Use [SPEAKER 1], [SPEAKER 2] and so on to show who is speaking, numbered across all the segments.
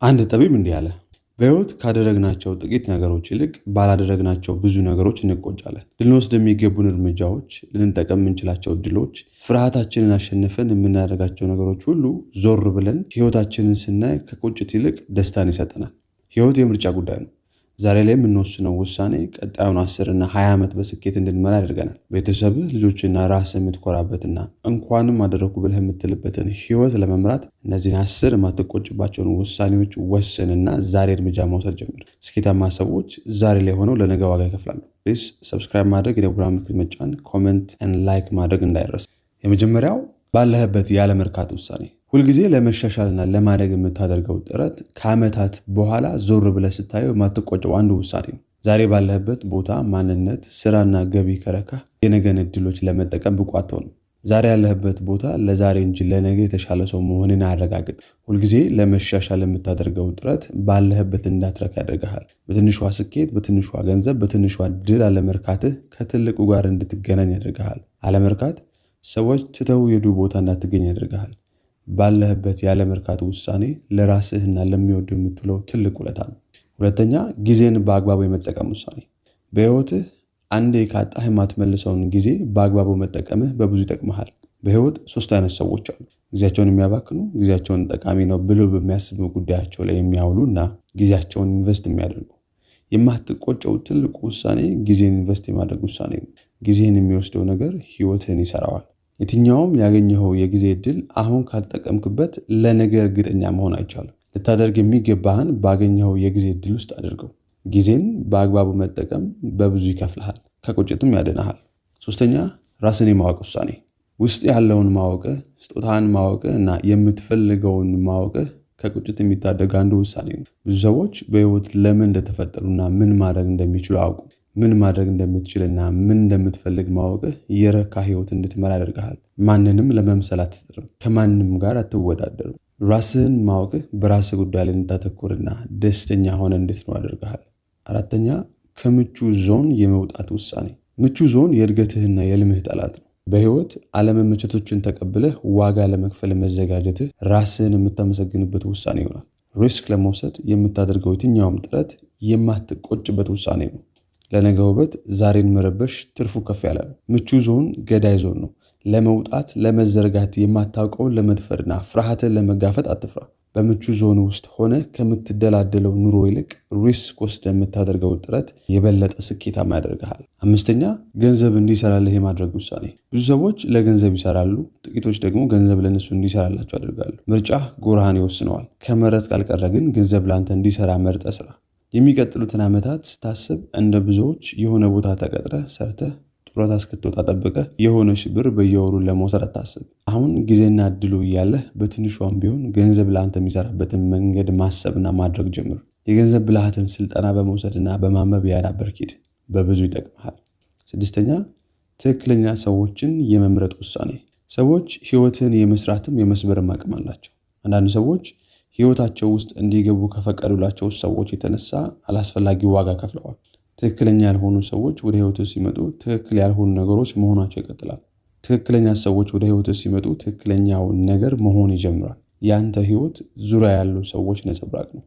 [SPEAKER 1] አንድ ጠቢብ እንዲህ አለ፣ በሕይወት ካደረግናቸው ጥቂት ነገሮች ይልቅ ባላደረግናቸው ብዙ ነገሮች እንቆጫለን። ልንወስድ የሚገቡን እርምጃዎች፣ ልንጠቀም የምንችላቸው እድሎች፣ ፍርሃታችንን አሸንፈን የምናደርጋቸው ነገሮች ሁሉ ዞር ብለን ሕይወታችንን ስናይ ከቁጭት ይልቅ ደስታን ይሰጠናል። ሕይወት የምርጫ ጉዳይ ነው። ዛሬ ላይ የምንወስነው ውሳኔ ቀጣዩን 10 እና 20 ዓመት በስኬት እንድንመራ ያደርገናል። ቤተሰብህ፣ ልጆችና ራስህ የምትኮራበትና እንኳንም አደረኩ ብለህ የምትልበትን ሕይወት ለመምራት እነዚህን 10 የማትቆጭባቸውን ውሳኔዎች ወስንና ዛሬ እርምጃ መውሰድ ጀምር። ስኬታማ ሰዎች ዛሬ ላይ ሆነው ለነገ ዋጋ ይከፍላሉ። ፕሊዝ ሰብስክራይብ ማድረግ፣ የደወል ምልክት መጫን፣ ኮሜንት እና ላይክ ማድረግ እንዳይረሳ። የመጀመሪያው ባለህበት ያለመርካት ውሳኔ። ሁልጊዜ ለመሻሻልና ለማደግ የምታደርገው ጥረት ከዓመታት በኋላ ዞር ብለህ ስታየው የማትቆጨው አንዱ ውሳኔ ነው። ዛሬ ባለህበት ቦታ፣ ማንነት፣ ስራና ገቢ ከረካህ የነገን እድሎች ለመጠቀም ብቁ አትሆንም። ዛሬ ያለህበት ቦታ ለዛሬ እንጂ ለነገ የተሻለ ሰው መሆንን አያረጋግጥ። ሁልጊዜ ለመሻሻል የምታደርገው ጥረት ባለህበት እንዳትረካ ያደርግሃል። በትንሿ ስኬት፣ በትንሿ ገንዘብ፣ በትንሿ ድል አለመርካትህ ከትልቁ ጋር እንድትገናኝ ያደርግሃል። አለመርካት ሰዎች ትተው የሄዱ ቦታ እንዳትገኝ ያደርግሃል። ባለህበት ያለመርካት ውሳኔ ለራስህና ለሚወዱ የምትውለው ትልቅ ውለታ ነው። ሁለተኛ፣ ጊዜን በአግባቡ የመጠቀም ውሳኔ። በሕይወትህ አንዴ ካጣህ የማትመልሰውን ጊዜ በአግባቡ መጠቀምህ በብዙ ይጠቅምሃል። በሕይወት 3 አይነት ሰዎች አሉ። ጊዜያቸውን የሚያባክኑ፣ ጊዜያቸውን ጠቃሚ ነው ብለው በሚያስቡ ጉዳያቸው ላይ የሚያውሉ እና ጊዜያቸውን ኢንቨስት የሚያደርጉ። የማትቆጨው ትልቁ ውሳኔ ጊዜን ኢንቨስት የማድረግ ውሳኔ ነው። ጊዜህን የሚወስደው ነገር ሕይወትህን ይሰራዋል። የትኛውም ያገኘኸው የጊዜ ዕድል አሁን ካልጠቀምክበት ለነገ እርግጠኛ መሆን አይቻልም። ልታደርግ የሚገባህን ባገኘኸው የጊዜ ዕድል ውስጥ አድርገው። ጊዜን በአግባቡ መጠቀም በብዙ ይከፍልሃል፣ ከቁጭትም ያድንሃል። 3ኛ፣ ራስን የማወቅ ውሳኔ። ውስጥ ያለውን ማወቅህ፣ ስጦታን ማወቅህ እና የምትፈልገውን ማወቅህ ከቁጭት የሚታደግ አንዱ ውሳኔ ነው። ብዙ ሰዎች በሕይወት ለምን እንደተፈጠሩና ምን ማድረግ እንደሚችሉ አያውቁ። ምን ማድረግ እንደምትችልና ምን እንደምትፈልግ ማወቅህ የረካ ሕይወት እንድትመራ ያደርግሃል። ማንንም ለመምሰል አትጥርም፣ ከማንም ጋር አትወዳደርም። ራስህን ማወቅህ በራስህ ጉዳይ ላይ እንድታተኩርና ደስተኛ ሆነ እንድትኖር ያደርግሃል። 4ኛ፣ ከምቹ ዞን የመውጣት ውሳኔ። ምቹ ዞን የእድገትህና የልምህ ጠላት ነው። በሕይወት አለመመቸቶችን ተቀብለህ ዋጋ ለመክፈል መዘጋጀትህ ራስህን የምታመሰግንበት ውሳኔ ይሆናል። ሪስክ ለመውሰድ የምታደርገው የትኛውም ጥረት የማትቆጭበት ውሳኔ ነው። ለነገ ውበት ዛሬን መረበሽ ትርፉ ከፍ ያለ ነው። ምቹ ዞን ገዳይ ዞን ነው። ለመውጣት ለመዘርጋት የማታውቀውን ለመድፈርና ፍርሃትን ለመጋፈጥ አትፍራ። በምቹ ዞን ውስጥ ሆነ ከምትደላደለው ኑሮ ይልቅ ሪስክ ወስደ የምታደርገው ጥረት የበለጠ ስኬታማ ያደርግሃል። 5ኛ፣ ገንዘብ እንዲሰራልህ የማድረግ ውሳኔ። ብዙ ሰዎች ለገንዘብ ይሰራሉ፣ ጥቂቶች ደግሞ ገንዘብ ለነሱ እንዲሰራላቸው ያደርጋሉ። ምርጫህ ጎራህን ይወስነዋል። ከመረጥ ካልቀረ ግን ገንዘብ ለአንተ እንዲሰራ መርጠ ስራ። የሚቀጥሉትን ዓመታት ስታስብ እንደ ብዙዎች የሆነ ቦታ ተቀጥረህ ሰርተህ ጡረታ እስክትወጣ ጠብቀህ የሆነ ብር በየወሩ ለመውሰድ አታስብ። አሁን ጊዜና እድሉ እያለህ በትንሿም ቢሆን ገንዘብ ለአንተ የሚሰራበትን መንገድ ማሰብና ማድረግ ጀምር። የገንዘብ ብልሃትን ስልጠና በመውሰድና በማንበብ ያዳበርክ ሂድ፣ በብዙ ይጠቅምሃል። 6ኛ፣ ትክክለኛ ሰዎችን የመምረጥ ውሳኔ። ሰዎች ሕይወትን የመስራትም የመስበርም አቅም አላቸው። አንዳንድ ሰዎች ሕይወታቸው ውስጥ እንዲገቡ ከፈቀዱላቸው ሰዎች የተነሳ አላስፈላጊ ዋጋ ከፍለዋል። ትክክለኛ ያልሆኑ ሰዎች ወደ ሕይወት ሲመጡ ትክክል ያልሆኑ ነገሮች መሆናቸው ይቀጥላል። ትክክለኛ ሰዎች ወደ ሕይወት ሲመጡ ትክክለኛውን ነገር መሆን ይጀምራል። ያንተ ሕይወት ዙሪያ ያሉ ሰዎች ነጸብራቅ ነው።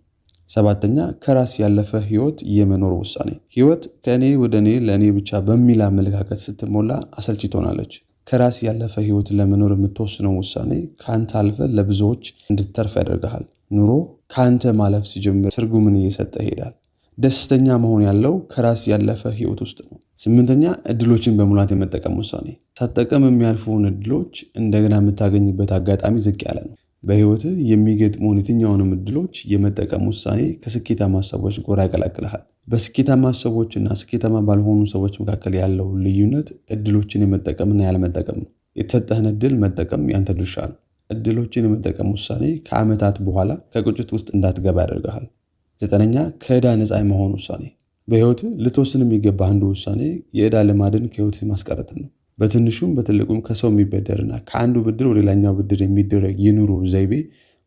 [SPEAKER 1] 7ኛ፣ ከራስ ያለፈ ሕይወት የመኖር ውሳኔ። ሕይወት ከእኔ ወደ እኔ ለእኔ ብቻ በሚል አመለካከት ስትሞላ አሰልቺ ትሆናለች። ከራስ ያለፈ ሕይወት ለመኖር የምትወስነው ውሳኔ ከአንተ አልፈ ለብዙዎች እንድትተርፍ ያደርግሃል። ኑሮ ከአንተ ማለፍ ሲጀምር ትርጉምን እየሰጠ ይሄዳል። ደስተኛ መሆን ያለው ከራስ ያለፈ ሕይወት ውስጥ ነው። 8ኛ፣ እድሎችን በሙላት የመጠቀም ውሳኔ። ሳትጠቀም የሚያልፉን እድሎች እንደገና የምታገኝበት አጋጣሚ ዝቅ ያለ ነው። በሕይወትህ የሚገጥሙን የትኛውንም እድሎች የመጠቀም ውሳኔ ከስኬታማ ሰዎች ጎራ ያቀላቅልሃል። በስኬታማ ሰዎችና ስኬታማ ባልሆኑ ሰዎች መካከል ያለው ልዩነት እድሎችን የመጠቀምና ያለመጠቀም ነው። የተሰጠህን እድል መጠቀም ያንተ ድርሻ ነው። እድሎችን የመጠቀም ውሳኔ ከዓመታት በኋላ ከቁጭት ውስጥ እንዳትገባ ያደርግሃል። 9ኛ፣ ከዕዳ ነፃ የመሆን ውሳኔ። በሕይወትህ ልትወስን የሚገባ አንዱ ውሳኔ የዕዳ ልማድን ከሕይወትህ ማስቀረት ነው። በትንሹም በትልቁም ከሰው የሚበደርና ከአንዱ ብድር ወደ ሌላኛው ብድር የሚደረግ የኑሮ ዘይቤ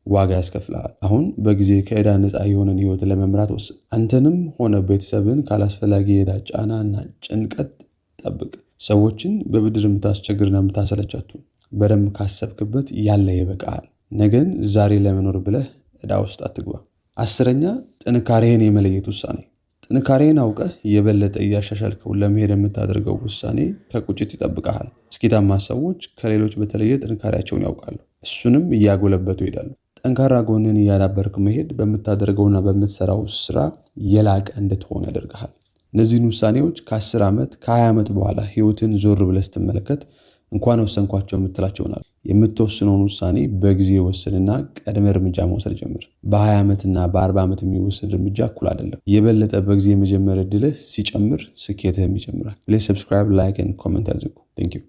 [SPEAKER 1] ዋጋ ያስከፍልሃል። አሁን በጊዜ ከዕዳ ነፃ የሆነን ሕይወት ለመምራት ወስን። አንተንም ሆነ ቤተሰብን ካላስፈላጊ የዕዳ ጫናና ጭንቀት ጠብቅ። ሰዎችን በብድር የምታስቸግርና የምታሰለቻቱ በደንብ ካሰብክበት ያለ ይበቃሃል። ነገን ዛሬ ለመኖር ብለህ ዕዳ ውስጥ አትግባ። 10ኛ ጥንካሬህን የመለየት ውሳኔ። ጥንካሬህን አውቀህ የበለጠ እያሻሻልከው ለመሄድ የምታደርገው ውሳኔ ከቁጭት ይጠብቀሃል። ስኬታማ ሰዎች ከሌሎች በተለየ ጥንካሬያቸውን ያውቃሉ፣ እሱንም እያጎለበቱ ይሄዳሉ። ጠንካራ ጎንን እያዳበርክ መሄድ በምታደርገውና በምትሰራው ስራ የላቀ እንድትሆን ያደርግሃል። እነዚህን ውሳኔዎች ከ10 ዓመት ከ20 ዓመት በኋላ ህይወትን ዞር ብለህ ስትመለከት እንኳን ወሰንኳቸው የምትላቸው ይሆናል። የምትወስነውን ውሳኔ በጊዜ ወስንና ቀድመ እርምጃ መውሰድ ጀምር። በ20 ዓመትና በ40 ዓመት የሚወሰድ እርምጃ እኩል አይደለም። የበለጠ በጊዜ የመጀመር እድልህ ሲጨምር ስኬትህም ይጨምራል። ፕሊዝ ሰብስክራይብ፣ ላይክ ኤንድ ኮሜንት አድርጉ። ቴንክ ዩ